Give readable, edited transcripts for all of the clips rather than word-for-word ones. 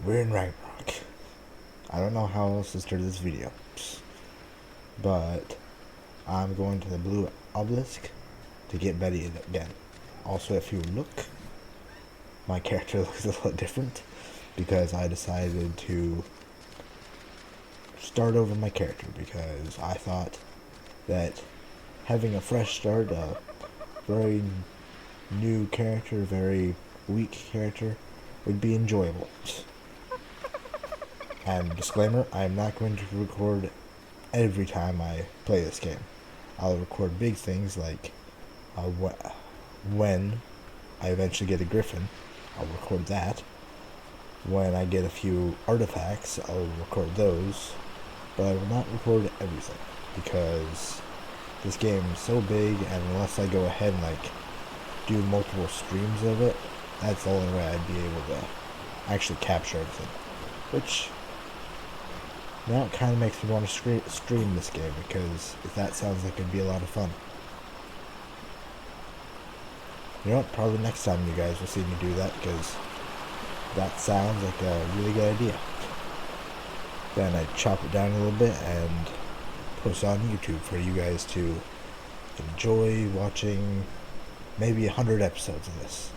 We're in Ragnarok. I don't know how else to start this video, but I'm going to the blue obelisk to get Betty again. Also, if you look, my character looks a little different because I decided to start over my character because I thought that having a fresh start, a very new character, very weak character, would be enjoyable. And disclaimer, I am not going to record every time I play this game. I'll record big things like when I eventually get a griffin, I'll record that. When I get a few artifacts, I'll record those. But I will not record everything because this game is so big, and unless I go ahead and do multiple streams of it, that's the only way I'd be able to actually capture everything. Which now it kind of makes me want to stream this game because that sounds like it'd be a lot of fun. You know what? Probably next time you guys will see me do that because that sounds like a really good idea. Then I chop it down a little bit and post it on YouTube for you guys to enjoy watching maybe 100 episodes of this.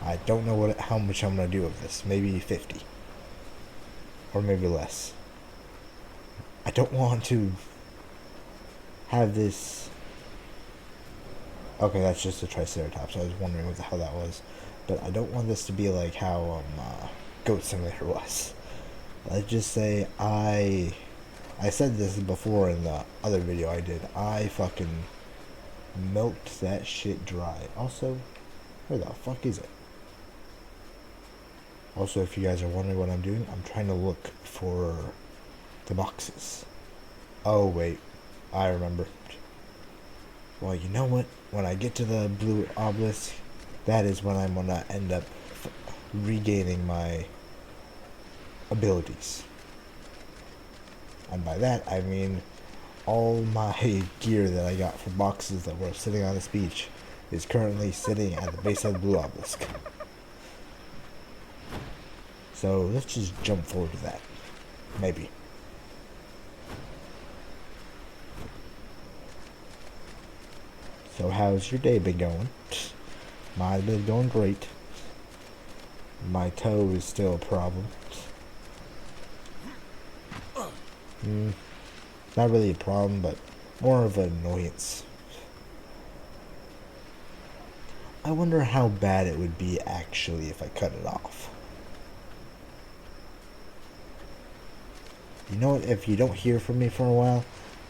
I don't know how much I'm going to do of this. Maybe 50. Or maybe less. I don't want to have this... Okay, that's just a Triceratops. I was wondering what the hell that was. But I don't want this to be like how Goat Simulator was. Let's just say I said this before in the other video I did. I fucking milked that shit dry. Also, where the fuck is it? Also, if you guys are wondering what I'm doing, I'm trying to look for the boxes. Oh, wait. I remember. Well, you know what? When I get to the blue obelisk, that is when I'm gonna end up regaining my abilities. And by that, I mean all my gear that I got from boxes that were sitting on this beach is currently sitting at the base of the blue obelisk. So let's just jump forward to that. Maybe. So how's your day been going? Mine's been going great. My toe is still a problem. Not really a problem, but more of an annoyance. I wonder how bad it would be actually if I cut it off. You know what, if you don't hear from me for a while,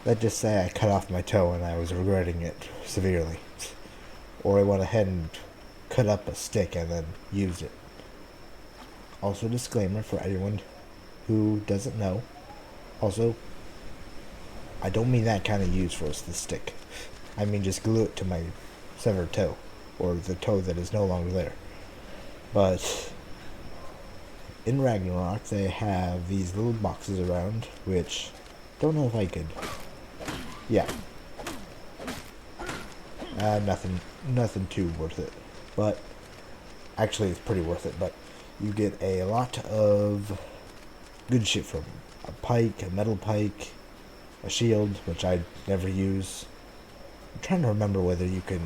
let's just say I cut off my toe and I was regretting it severely. Or I went ahead and cut up a stick and then used it. Also, disclaimer for anyone who doesn't know. Also, I don't mean that kind of use for the stick. I mean just glue it to my severed toe. Or the toe that is no longer there. But in Ragnarok, they have these little boxes around, which don't know if I could. Yeah. Nothing too worth it. But actually, it's pretty worth it. But you get a lot of good shit from a pike, a metal pike, a shield, which I never use. I'm trying to remember whether you can.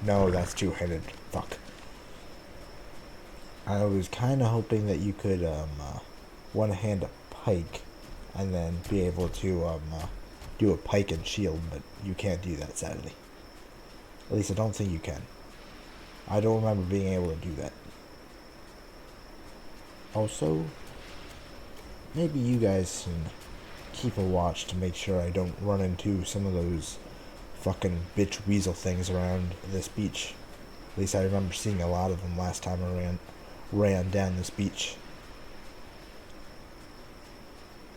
No, that's two-handed. Fuck. I was kind of hoping that you could one-hand a pike and then be able to do a pike and shield, but you can't do that, sadly. At least I don't think you can. I don't remember being able to do that. Also, maybe you guys can keep a watch to make sure I don't run into some of those fucking bitch weasel things around this beach. At least I remember seeing a lot of them last time I ran down this beach.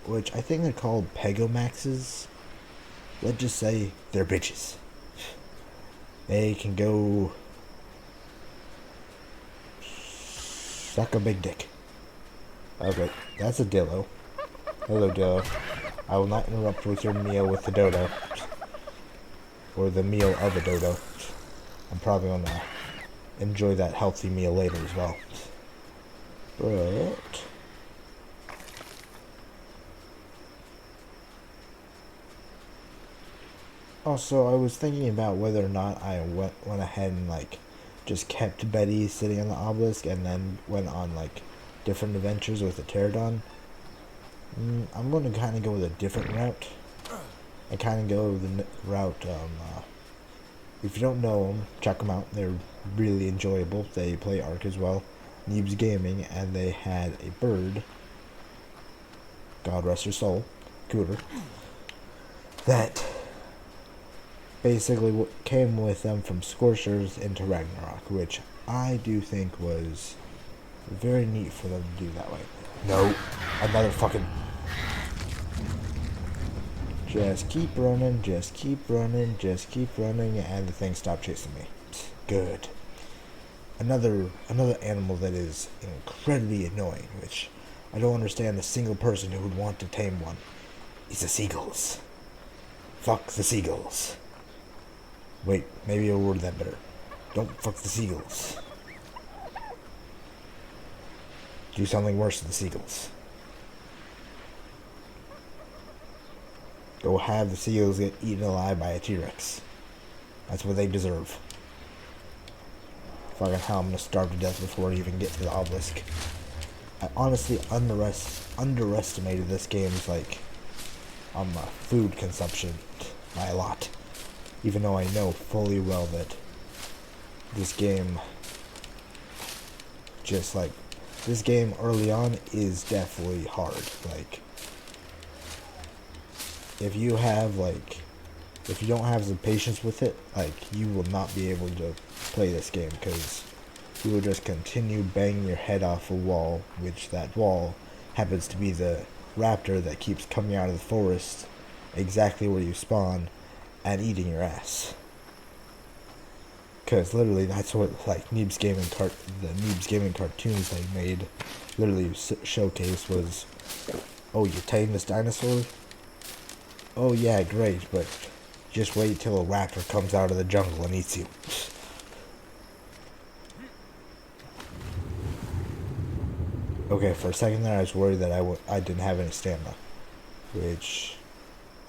Which I think they're called Pegomaxes. Let's just say they're bitches. They can go suck a big dick. Okay, that's a dillo. Hello, dillo. I will not interrupt with your meal with the dodo. Or the meal of a dodo. I'm probably gonna enjoy that healthy meal later as well. But Also, I was thinking about whether or not I went ahead and like just kept Betty sitting on the obelisk and then went on like different adventures with the pterodon. I'm going to kind of go with a different route. I kind of go the route. If you don't know them, check them out. They're really enjoyable. They play ARK as well. Neebs Gaming, and they had a bird. God rest her soul, Cooter. That basically came with them from Scorchers into Ragnarok, which I do think was very neat for them to do that way. No, another fucking... Just keep running, just keep running, just keep running, and the thing stopped chasing me. Good. Another animal that is incredibly annoying, which I don't understand a single person who would want to tame one, is the seagulls. Fuck the seagulls. Wait, maybe I'll word that better. Don't fuck the seagulls. Do something worse to the seagulls. Go have the seagulls get eaten alive by a T-Rex. That's what they deserve. Fucking hell, I'm gonna starve to death before I even get to the obelisk. I honestly underestimated this game's like food consumption by a lot. Even though I know fully well that this game this game early on is definitely hard. Like, if you don't have some patience with it, like, you will not be able to play this game, because you will just continue banging your head off a wall, which that wall happens to be the raptor that keeps coming out of the forest exactly where you spawn and eating your ass. Because literally that's what like the Neebs Gaming cartoons they made literally showcase was, oh, you tame this dinosaur? Oh yeah, great, but just wait till a raptor comes out of the jungle and eats you. Okay, for a second there I was worried that I didn't have any stamina, which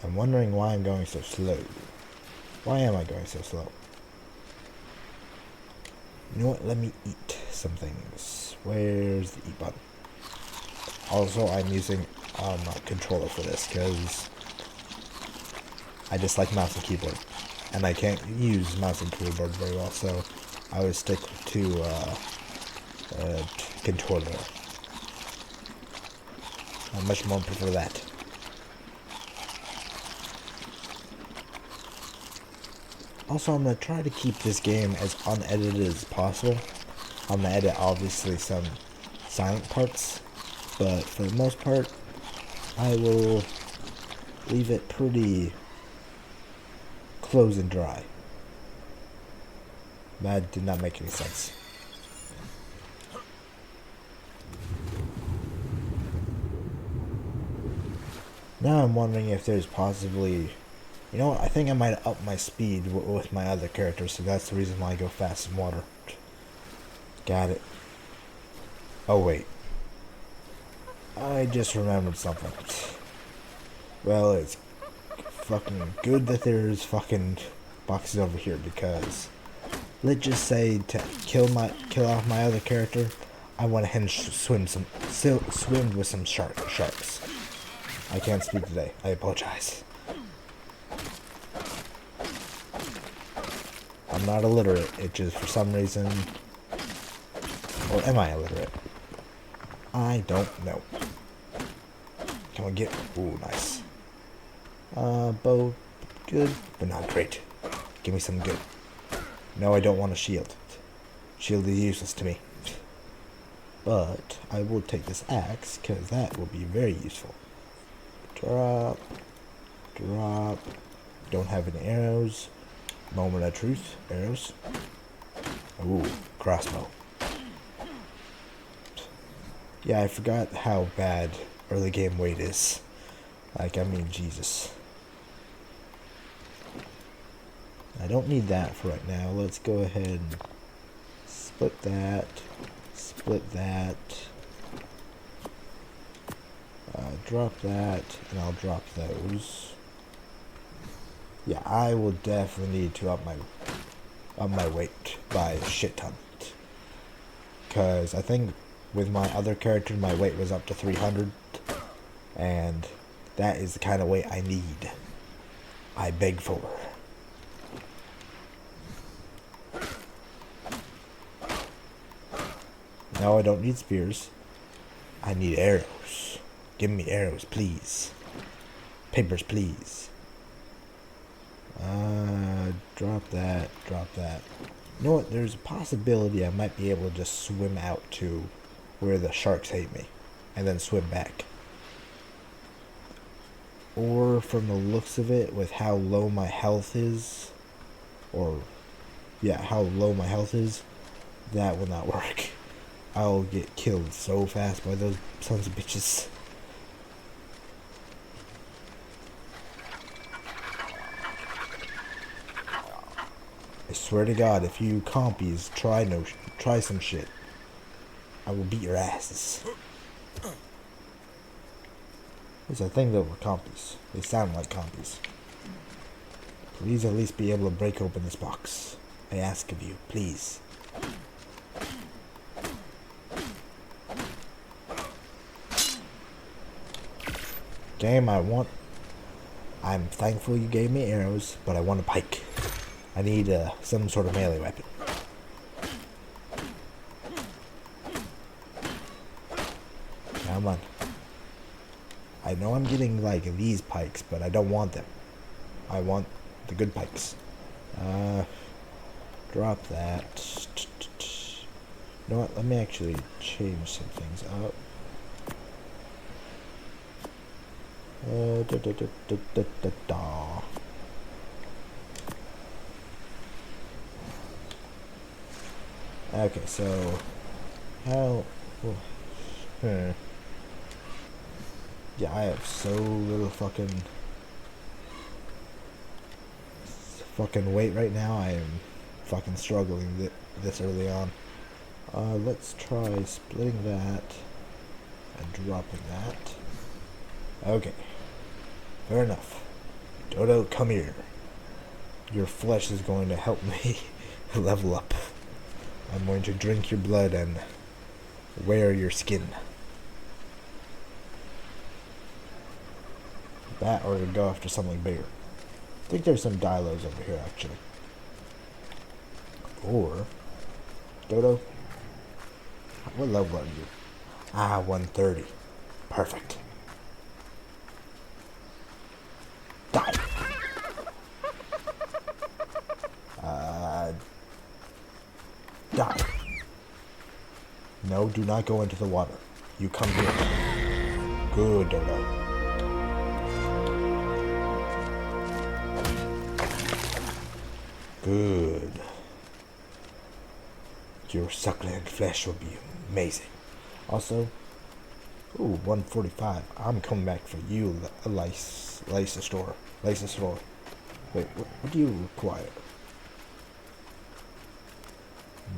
I'm wondering why I'm going so slow. Why am I going so slow? You know what, let me eat some things. Where's the eat button? Also, I'm using a controller for this, because I just like mouse and keyboard, and I can't use mouse and keyboard very well, so I would stick to controller. I much more prefer that. Also, I'm going to try to keep this game as unedited as possible. I'm going to edit, obviously, some silent parts, but for the most part, I will leave it pretty close and dry. That did not make any sense. Now I'm wondering if there's possibly... You know what, I think I might up my speed with my other characters, so that's the reason why I go fast in water. Got it. Oh wait. I just remembered something. Well, it's fucking good that there's fucking boxes over here, because let's just say to kill off my other character, I went ahead and swimmed with some sharks. I can't speak today. I apologize. I'm not illiterate. It just, for some reason... Or am I illiterate? I don't know. Can we get... Ooh, nice. Bow, good, but not great. Give me some good. No, I don't want a shield. Shield is useless to me. But I will take this axe, because that will be very useful. Drop. Drop. Don't have any arrows. Moment of truth. Arrows. Ooh, crossbow. Yeah, I forgot how bad early game weight is. Like, I mean, Jesus. I don't need that for right now. Let's go ahead and split that. Split that. Drop that, and I'll drop those. Yeah, I will definitely need to up my weight by a shit ton. Because I think with my other character, my weight was up to 300. And that is the kind of weight I need. I beg for. No, I don't need spears. I need arrows. Give me arrows, please. Papers, please. Drop that, drop that. You know what? There's a possibility I might be able to just swim out to where the sharks hate me. And then swim back. Or from the looks of it, with how low my health is, how low my health is, that will not work. I'll get killed so fast by those sons of bitches. I swear to God, if you compies try some shit, I will beat your asses. Yes, I think they were compies. They sound like compies. Please at least be able to break open this box. I ask of you, please. Game, I'm thankful you gave me arrows, but I want a pike. I need some sort of melee weapon. Come on. I know I'm getting like these pikes, but I don't want them. I want the good pikes. Drop that. You know what? Let me actually change some things up. Okay, so how? Yeah, I have so little fucking weight right now. I am fucking struggling this early on. Let's try splitting that and dropping that. Okay, fair enough. Dodo, come here. Your flesh is going to help me level up. I'm going to drink your blood and wear your skin. That or to go after something bigger. I think there's some Dilos over here actually. Or Dodo, what level are you? 130. Perfect. Die. Die. No, do not go into the water. You come here. Good, Dodo. Good. Your succulent flesh will be amazing. Also, 145. I'm coming back for you, Lysator. Wait, what do you require?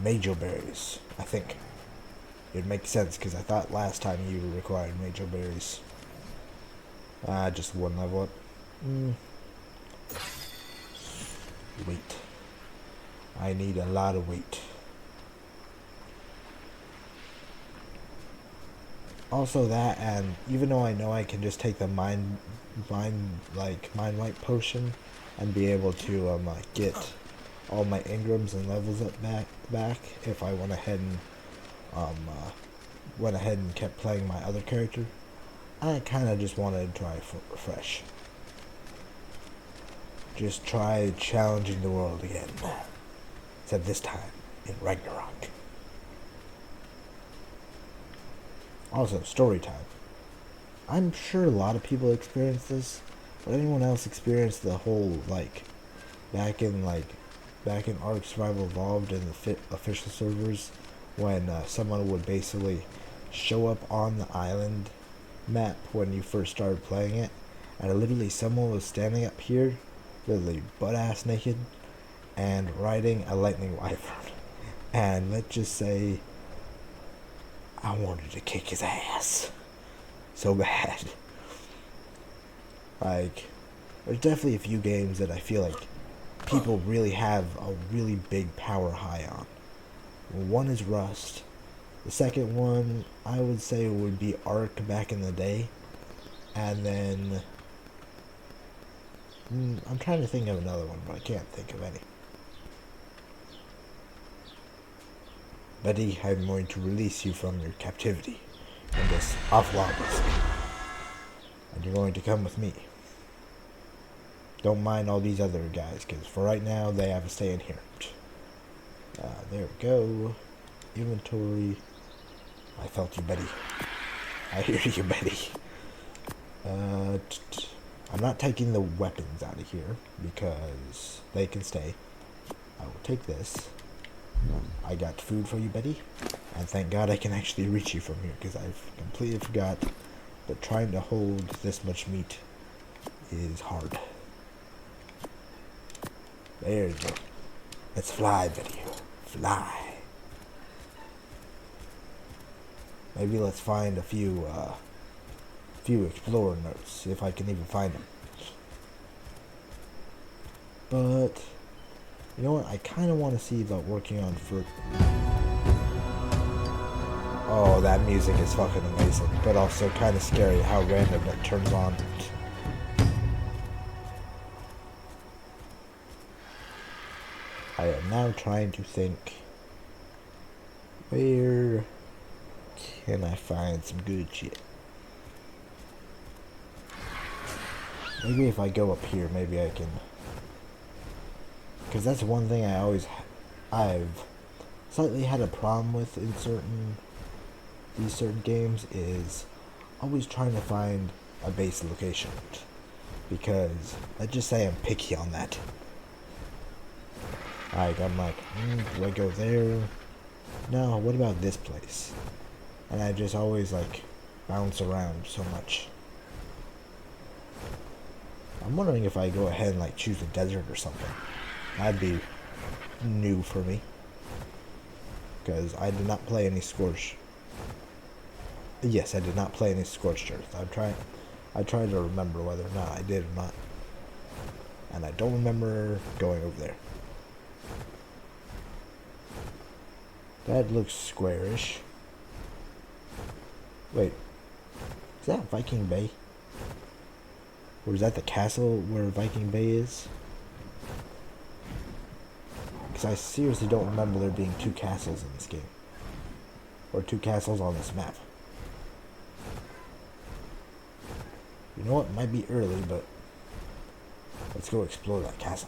Major berries, I think. It makes sense, because I thought last time you required major berries. Just one level up. Wait. I need a lot of weight. Also that, and even though I know I can just take the mind wipe potion and be able to get all my engrams and levels up back if I went ahead and kept playing my other character, I kind of just wanted to try fresh. Just try challenging the world again. Except this time in Ragnarok. Also, story time. I'm sure a lot of people experience this, but anyone else experience the whole back in ARK Survival Evolved and the official servers when someone would basically show up on the island map when you first started playing it, and literally someone was standing up here, literally butt-ass naked, and riding a lightning wyvern. And let's just say, I wanted to kick his ass so bad. there's definitely a few games that I feel like people really have a really big power high on. One is Rust. The second one, I would say, would be ARK back in the day. And then I'm trying to think of another one, but I can't think of any. Betty, I'm going to release you from your captivity in this awful obelisk. And you're going to come with me. Don't mind all these other guys, because for right now, they have to stay in here. There we go. Inventory. I felt you, Betty. I hear you, Betty. I'm not taking the weapons out of here, because they can stay. I will take this. I got food for you, Betty. And thank God I can actually reach you from here, because I've completely forgot that trying to hold this much meat is hard. There you go. Let's fly, Betty. Fly. Maybe let's find a few explorer notes, if I can even find them. But you know what? I kind of want to see about working on fruit. Oh, that music is fucking amazing, but also kind of scary how random it turns on. I am now trying to think, where can I find some good shit? Maybe if I go up here, maybe I can, because that's one thing I've slightly had a problem with in these certain games, is always trying to find a base location, because let's just say I'm picky on that. Like, I'm like, do I go there? No, what about this place? And I just always, like, bounce around so much. I'm wondering if I go ahead and, like, choose a desert or something. That'd be new for me. Because I did not play any Scorched. Yes, I did not play any Scorched Earth. I tried to remember whether or not I did or not. And I don't remember going over there. That looks squarish. Wait, is that Viking Bay? Or is that the castle where Viking Bay is? Because I seriously don't remember there being two castles in this game. Or two castles on this map. You know what, it might be early, but let's go explore that castle.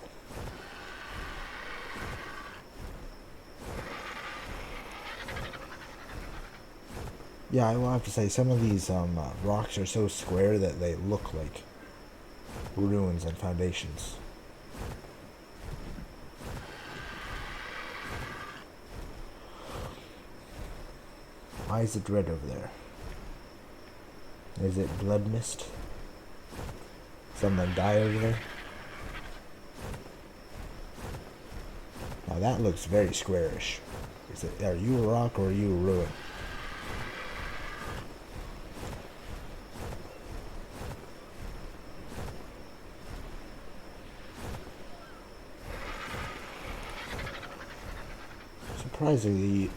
Yeah, I will have to say, some of these rocks are so square that they look like ruins and foundations. Why is it red over there? Is it blood mist? Someone die over there? Now that looks very squarish. Are you a rock or are you a ruin?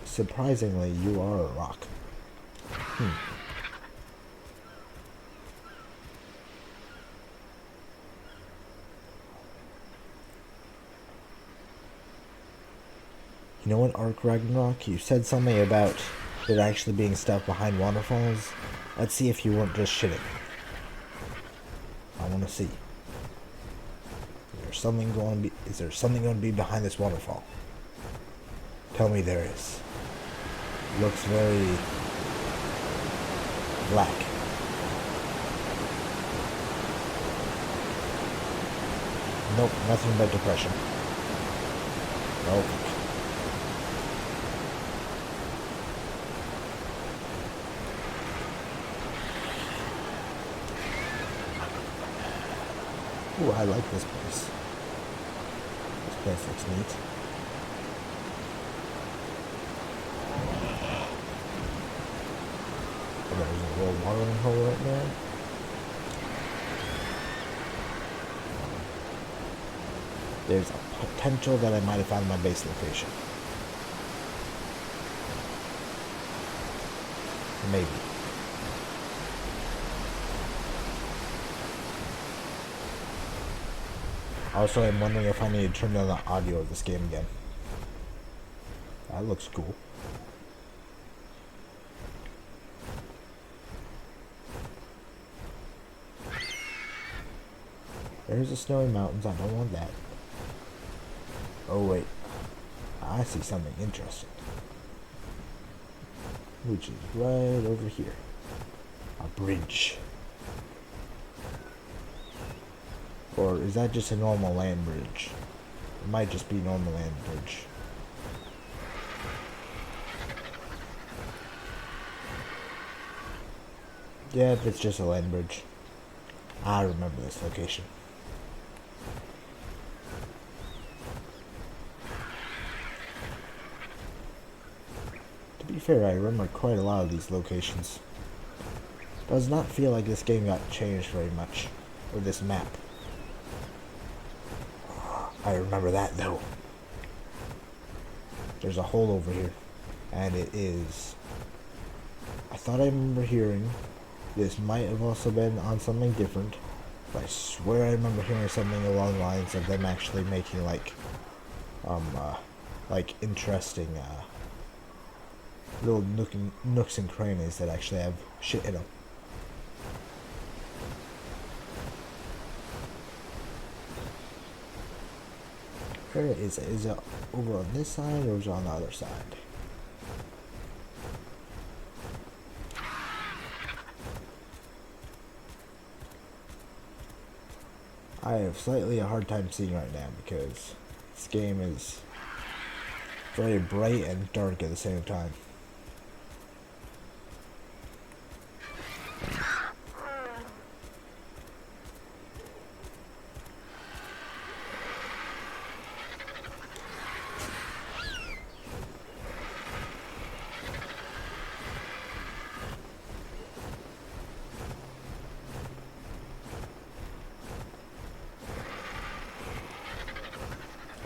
Surprisingly, you are a rock. You know what, ARK Ragnarok? You said something about it actually being stuff behind waterfalls. Let's see if you weren't just shitting. I want to see. Is there something going to be behind this waterfall? Tell me there is. Looks very black. Nope, nothing but depression. Nope. Ooh, I like this place. This place looks neat. Oh, there's a little watering hole right there. there's a potential that I might have found my base location. Maybe. Also, I'm wondering if I need to turn down the audio of this game again. That looks cool. There's the snowy mountains. I don't want that. Oh wait, I see something interesting. Which is right over here. A bridge. Or is that just a normal land bridge? It might just be a normal land bridge. Yeah, if it's just a land bridge. I remember this location. To be fair, I remember quite a lot of these locations. Does not feel like this game got changed very much. Or this map. I remember that though. There's a hole over here. And it is... I thought I remember hearing... This might have also been on something different. But I swear I remember hearing something along the lines of them actually making like interesting little nooks and crannies that actually have shit in them. Where is it? Is it over on this side or is it on the other side? I have slightly a hard time seeing right now because this game is very bright and dark at the same time.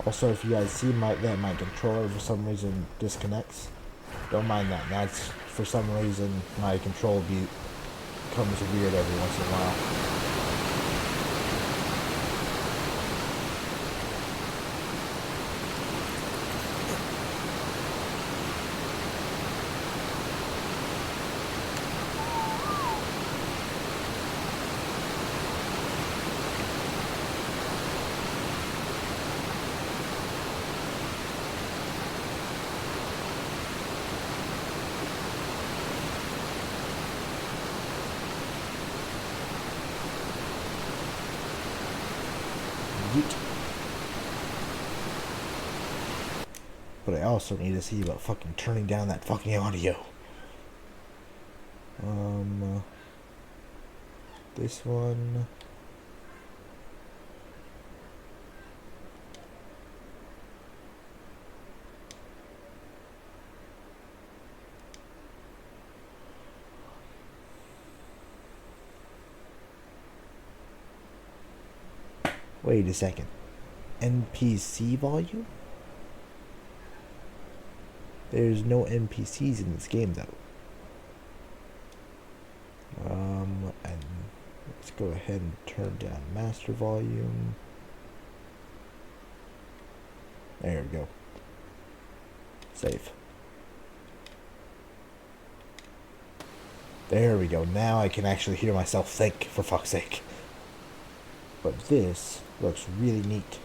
Also, if you guys see that my controller for some reason disconnects, don't mind that. That's for some reason my control becomes weird every once in a while. But I also need to see about fucking turning down that fucking audio. This one. Wait a second. NPC volume? There's no NPCs in this game though. And let's go ahead and turn down master volume. There we go. Save. There we go. Now I can actually hear myself think, for fuck's sake. But this looks really neat.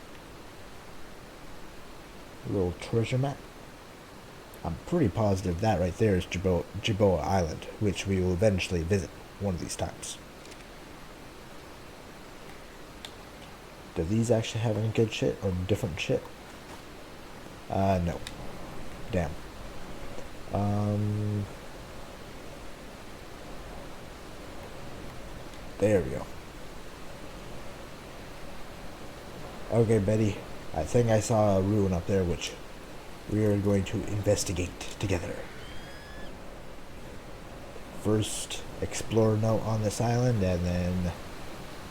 A little treasure map. I'm pretty positive that right there is Jiboa Island, which we will eventually visit one of these times. Do these actually have any good shit or different shit? No. Damn. There we go. Okay, Betty. I think I saw a ruin up there, which we are going to investigate together. First, explore note on this island, and then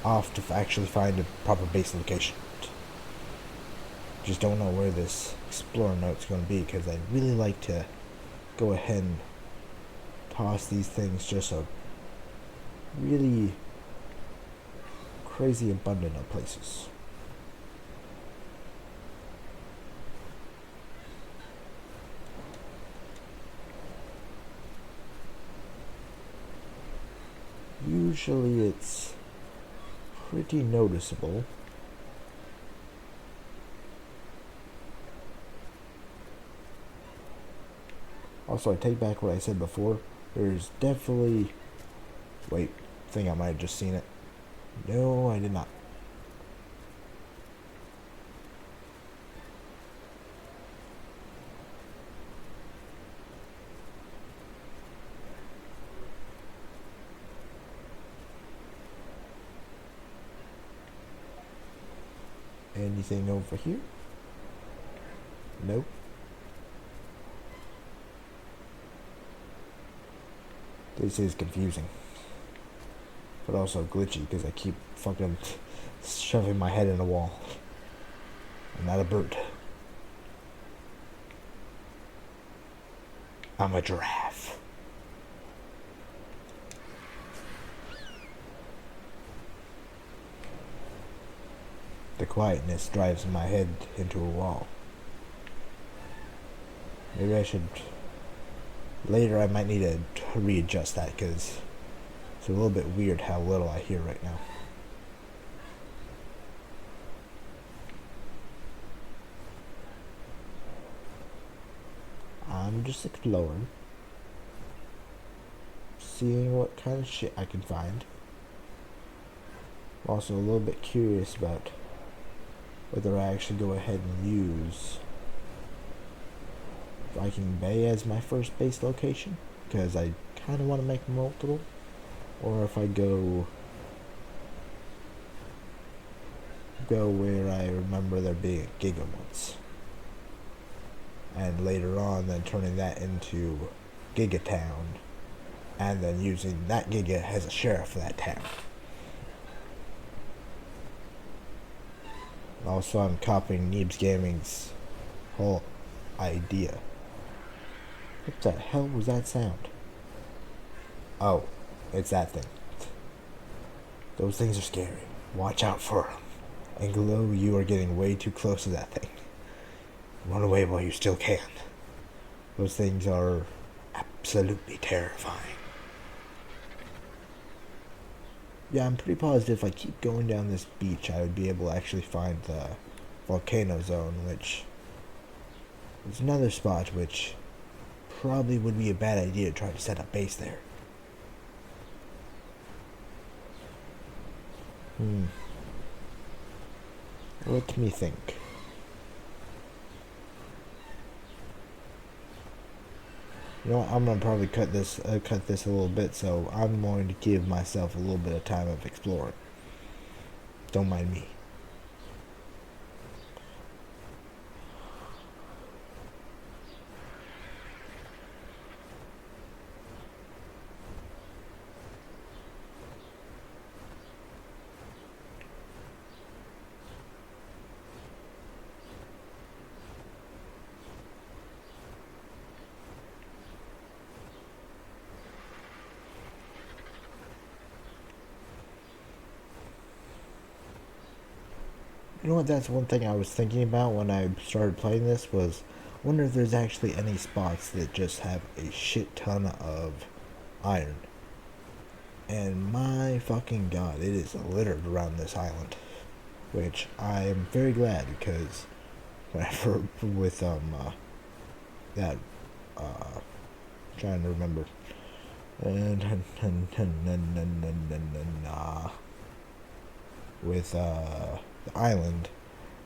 off to actually find a proper base location. Just don't know where this explorer note's going to be, because I'd really like to go ahead and toss these things just a really crazy abundant of places. Usually it's pretty noticeable. Also, I take back what I said before. There's definitely... Wait, I think I might have just seen it. No, I did not. Anything over here? Nope. This is confusing. But also glitchy because I keep fucking shoving my head in a wall. I'm not a bird. I'm a giraffe. The quietness drives my head into a wall. Maybe I should... Later I might need to readjust that, because it's a little bit weird how little I hear right now. I'm just exploring. Seeing what kind of shit I can find. I'm also a little bit curious about whether I actually go ahead and use Viking Bay as my first base location, because I kind of want to make multiple, or if I go where I remember there being a Giga once, and later on then turning that into Giga Town, and then using that Giga as a sheriff for that town. Also, I'm copying Neebs Gaming's whole idea. What the hell was that sound? Oh, it's that thing. Those things are scary. Watch out for them. And Glow, you are getting way too close to that thing. Run away while you still can. Those things are absolutely terrifying. Yeah, I'm pretty positive if I keep going down this beach, I would be able to actually find the volcano zone, which is another spot which probably would be a bad idea to try to set up base there. Let me think. You know what, I'm gonna probably cut this a little bit, so I'm going to give myself a little bit of time of exploring. Don't mind me. You know what, that's one thing I was thinking about when I started playing this was, I wonder if there's actually any spots that just have a shit ton of iron. And my fucking god, it is littered around this island. Which I am very glad, because whenever with that trying to remember with the island,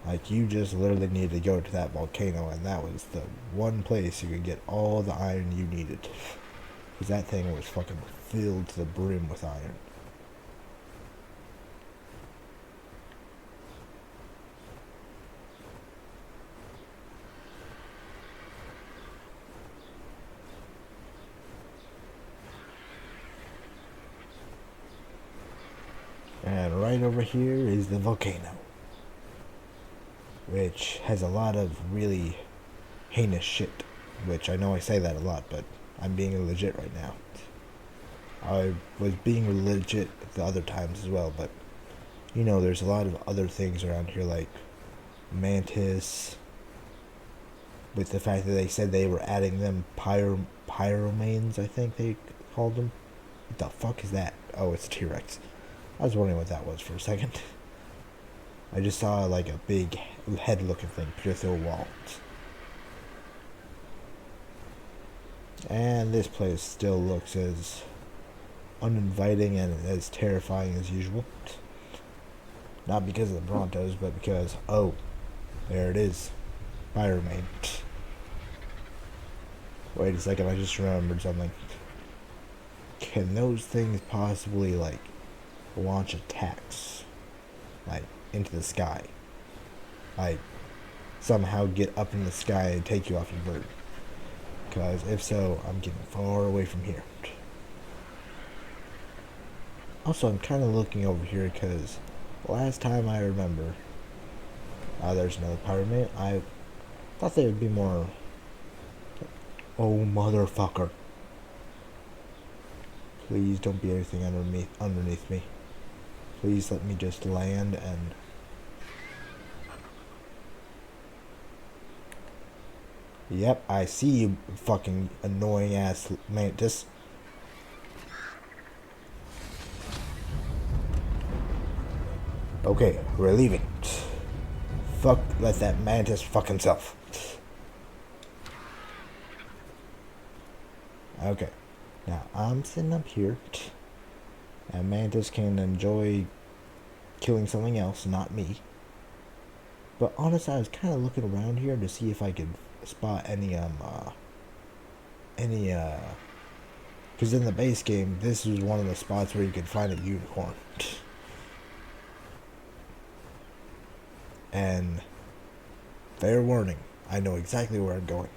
like, you just literally needed to go to that volcano, and that was the one place you could get all the iron you needed, because that thing was fucking filled to the brim with iron. And right over here is the volcano. which has a lot of really heinous shit. Which I know I say that a lot, but I'm being legit right now. I was being legit the other times as well, but you know, there's a lot of other things around here like mantis. With the fact that they said they were adding them pyromanes, I think they called them. What the fuck is that? Oh, it's a T-Rex. I was wondering what that was for a second. I just saw like a big head-looking thing pierce through a wall. And this place still looks as uninviting and as terrifying as usual. Not because of the Brontos, but because, oh, there it is. Pyromane. Wait a second, I just remembered something. Can those things possibly, like, launch attacks? Like, into the sky? Like, somehow get up in the sky and take you off your bird? Because if so, I'm getting far away from here. Also, I'm kind of looking over here because last time I remember, there's another pyromane. I thought they would be more. Oh, motherfucker. Please don't be anything underneath me. Please let me just land and. Yep, I see you, fucking annoying ass mantis. Okay, we're leaving. Fuck, let that mantis fuck himself. Okay, now I'm sitting up here, and mantis can enjoy killing something else, not me. But honestly, I was kind of looking around here to see if I could spot any, because in the base game, this was one of the spots where you could find a unicorn. And fair warning, I know exactly where I'm going.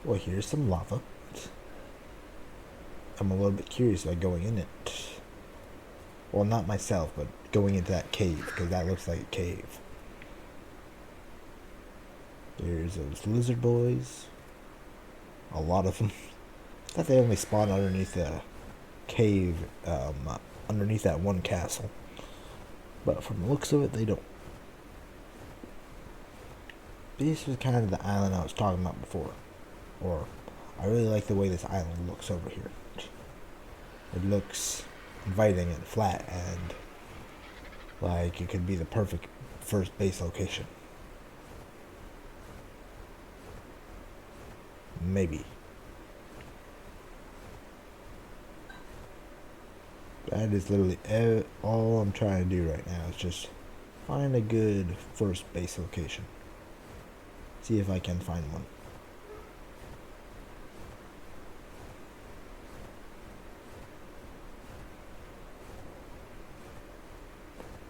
Well, here's some lava. I'm a little bit curious about going in it. Well, not myself, but going into that cave, because that looks like a cave. There's those lizard boys. A lot of them. I thought they only spawn underneath the cave, underneath that one castle. But from the looks of it, they don't. This was kind of the island I was talking about before. Or, I really like the way this island looks over here. It looks inviting and flat and like it could be the perfect first base location. Maybe. That is literally all I'm trying to do right now is just find a good first base location. See if I can find one.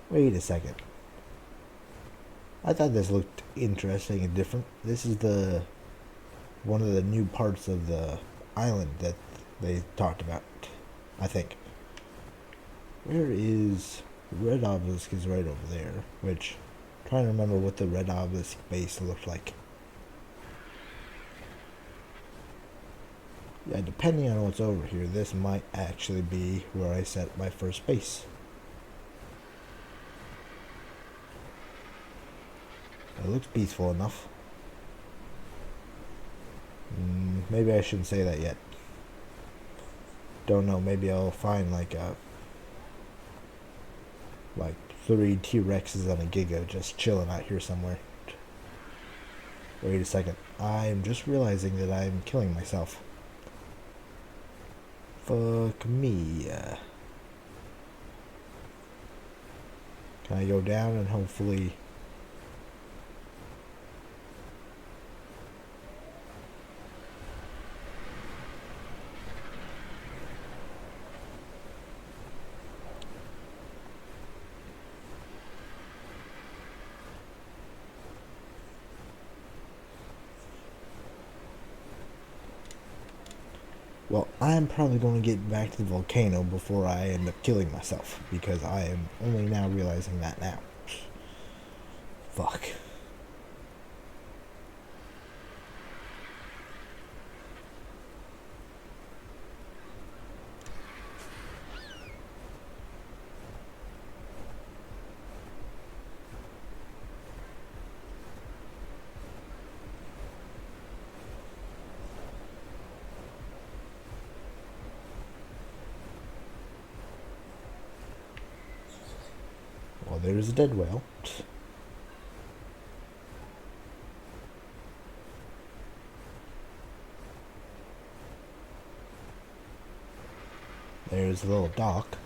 Wait a second. I thought this looked interesting and different. This is one of the new parts of the island that they talked about, I think. Where is Red Obelisk? Is right over there, which I'm trying to remember what the Red Obelisk base looked like. Yeah, depending on what's over here, this might actually be where I set my first base. It looks peaceful enough. Maybe I shouldn't say that yet. Don't know, maybe I'll find like a Like 3 T-Rexes and a Giga just chilling out here somewhere. Wait a second. I'm just realizing that I'm killing myself. Fuck me. Can I go down and hopefully... Well, I'm probably going to get back to the volcano before I end up killing myself, because I am only now realizing that now. Fuck. Well, there's a dead whale. There's a little dock.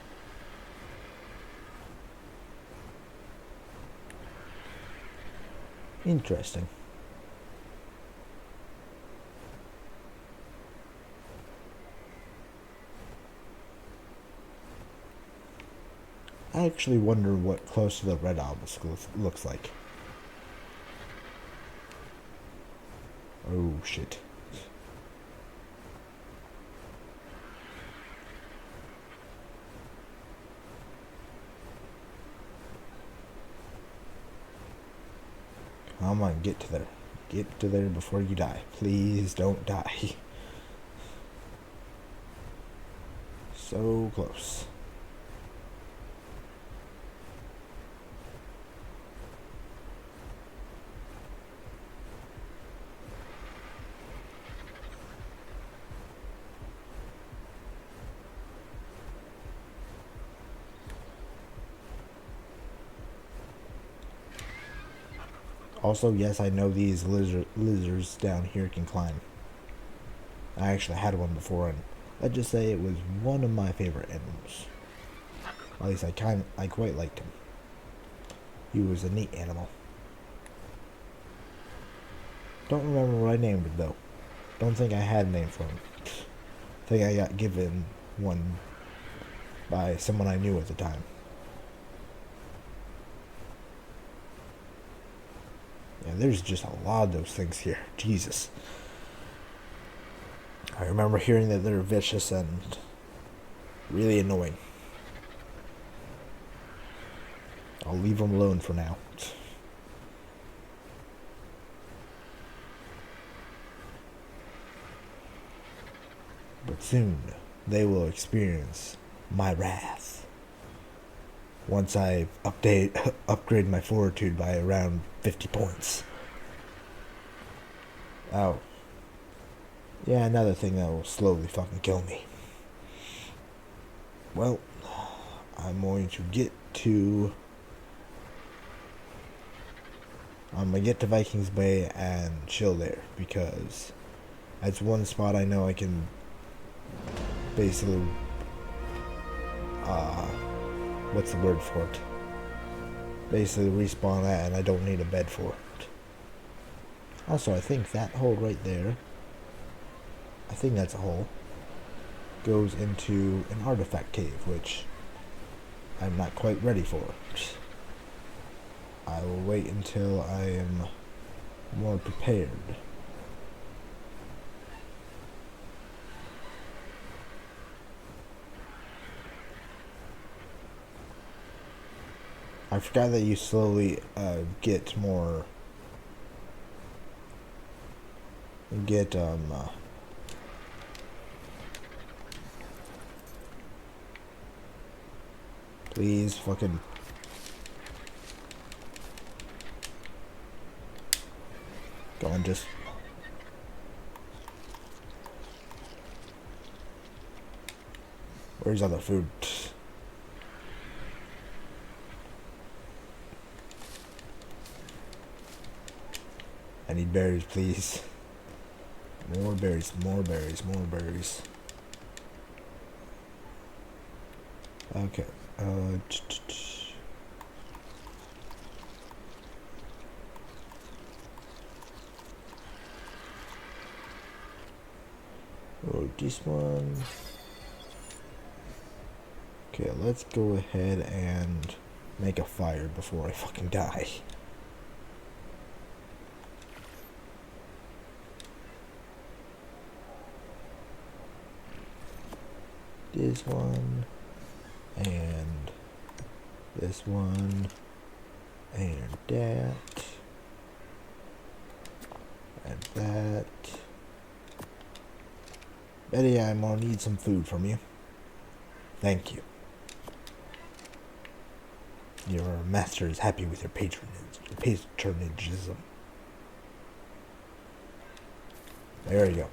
Interesting. I actually wonder what close to the red obelisk looks like. Oh shit. Come on, get to there. Get to there before you die. Please don't die. So close. Also, yes, I know these lizards down here can climb. I actually had one before, and let's just say it was one of my favorite animals. At least I quite liked him. He was a neat animal. Don't remember what I named him though. Don't think I had a name for him. I think I got given one by someone I knew at the time. Yeah, there's just a lot of those things here. Jesus. I remember hearing that they're vicious and really annoying. I'll leave them alone for now. But soon, they will experience my wrath. Once I upgrade my fortitude by around 50 points. Oh. Yeah, another thing that will slowly fucking kill me. Well, I'm going to get to Vikings Bay and chill there, because that's one spot I know I can basically what's the word for it? Basically respawn at, and I don't need a bed for it. Also, I think that hole right there, I think that's a hole, goes into an artifact cave, which I'm not quite ready for. I will wait until I am more prepared. I forgot that you slowly get more... Please, fucking... Go on, just... Where's other food? I need berries, please. More berries, more berries, more berries. Okay. Oh, this one. Okay, let's go ahead and make a fire before I fucking die. This one, and this one, and that, and that. Betty, I'm gonna need some food from you. Thank you. Your master is happy with your patronagism. There you go.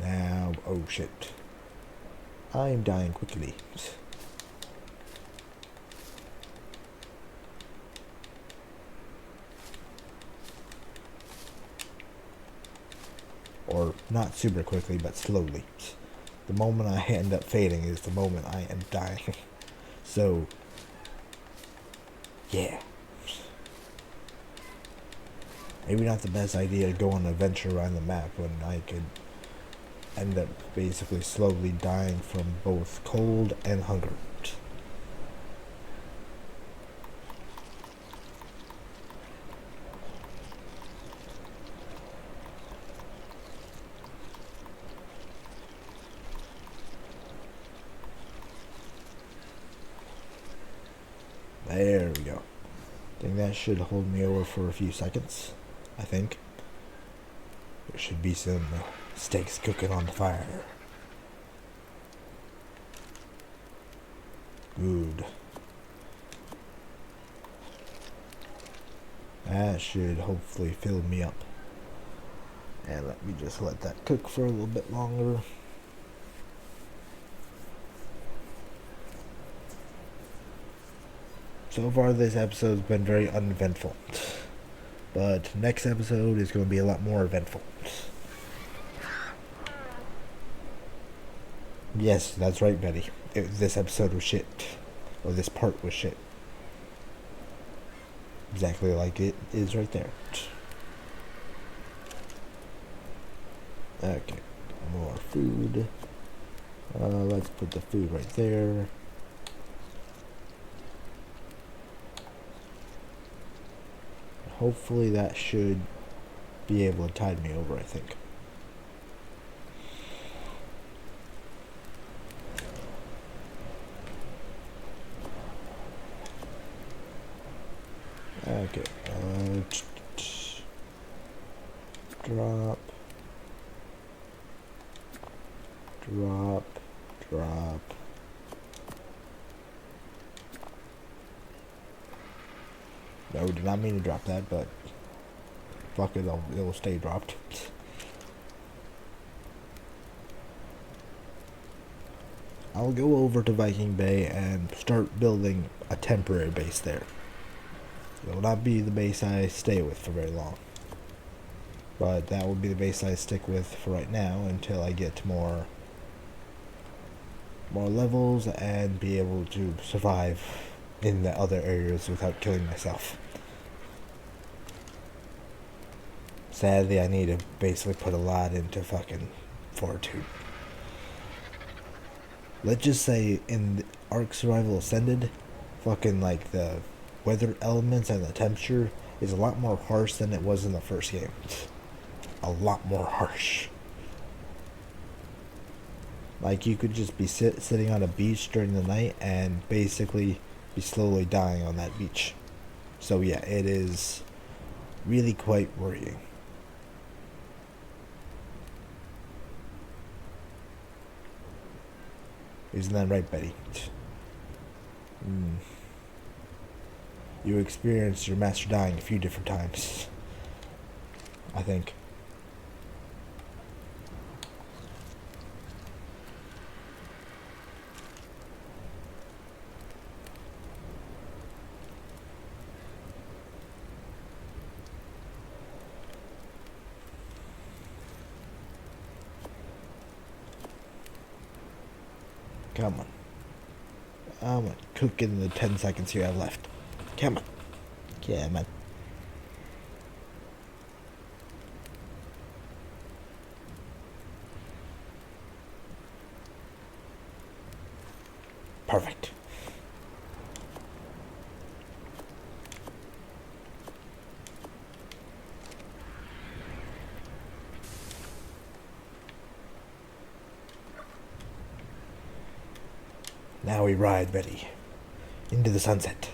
Now, oh shit. I'm dying quickly. Or not super quickly, but slowly. The moment I end up fading is the moment I am dying. So, yeah. Maybe not the best idea to go on an adventure around the map when I could end up basically slowly dying from both cold and hunger. There we go. I think that should hold me over for a few seconds. I think. There should be some steaks cooking on the fire. Good. That should hopefully fill me up. And let me just let that cook for a little bit longer. So far this episode's been very uneventful. But next episode is going to be a lot more eventful. Yes, that's right, Betty. This episode was shit. Or this part was shit. Exactly like it is right there. Okay, more food. Let's put the food right there. Hopefully that should be able to tide me over, I think. Okay, drop, drop, drop. No, did not mean to drop that, but fuck it, it'll stay dropped. I'll go over to Viking Bay and start building a temporary base there. It will not be the base I stay with for very long. But that will be the base I stick with for right now until I get more levels and be able to survive in the other areas without killing myself. Sadly, I need to basically put a lot into fucking Fortitude. Let's just say in the ARK Survival Ascended, fucking like the weather elements and the temperature is a lot more harsh than it was in the first game. A lot more harsh. Like you could just be sitting on a beach during the night and basically be slowly dying on that beach. So yeah, it is really quite worrying. Isn't that right, Betty? You experienced your master dying a few different times, I think. Come on. I'm gonna cook in the 10 seconds you have left. Come on. Yeah, man. Perfect. Now we ride, Betty, into the sunset.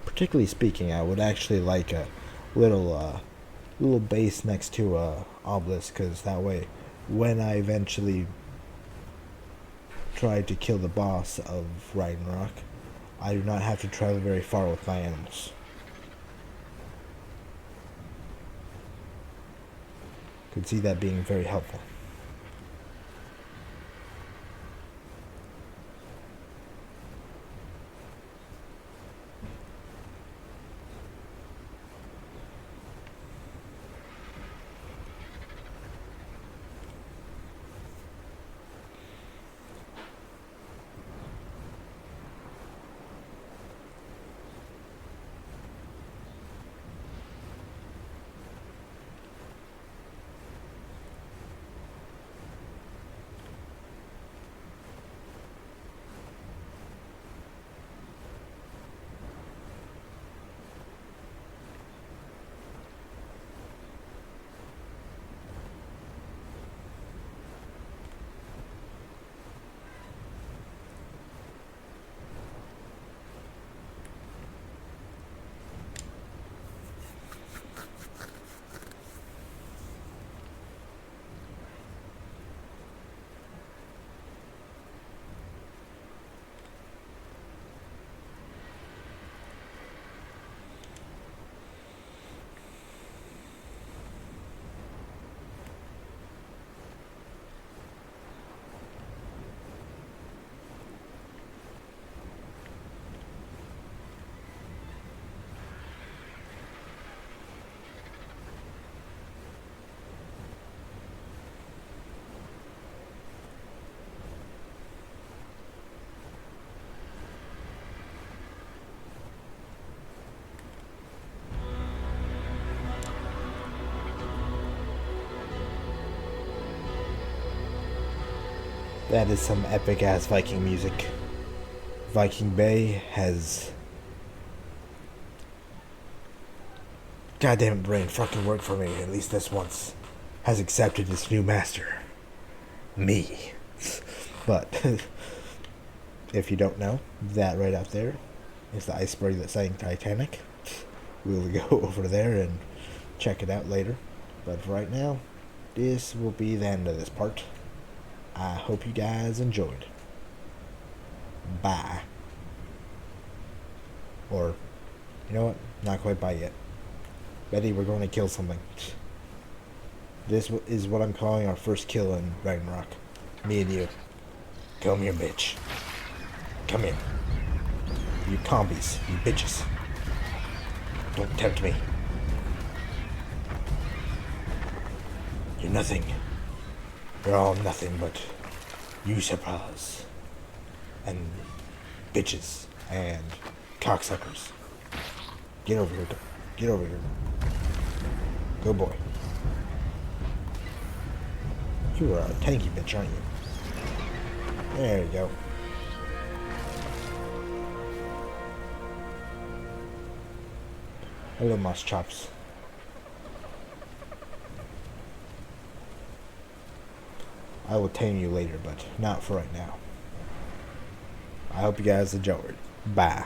Particularly speaking, I would actually like a little base next to obelisk, because that way, when I eventually try to kill the boss of Ragnarok, I do not have to travel very far with my animals. Could see that being very helpful. That is some epic ass Viking music. Viking Bay has. Goddamn brain fucking worked for me, at least this once. Has accepted its new master. Me. But, if you don't know, that right out there is the iceberg that sank Titanic. We'll go over there and check it out later. But for right now, this will be the end of this part. I hope you guys enjoyed. Bye. Or, you know what? Not quite bye yet. Betty, we're going to kill something. This is what I'm calling our first kill in Ragnarok. Me and you. Come here, bitch. Come here. You combies. You bitches. Don't tempt me. You're nothing. You're all nothing but usurpers and bitches and cocksuckers. Get over here. Get over here. Good boy. You are a tanky bitch, aren't you? There you go. Hello, mouse chops. I will tame you later, but not for right now. I hope you guys enjoyed. Bye.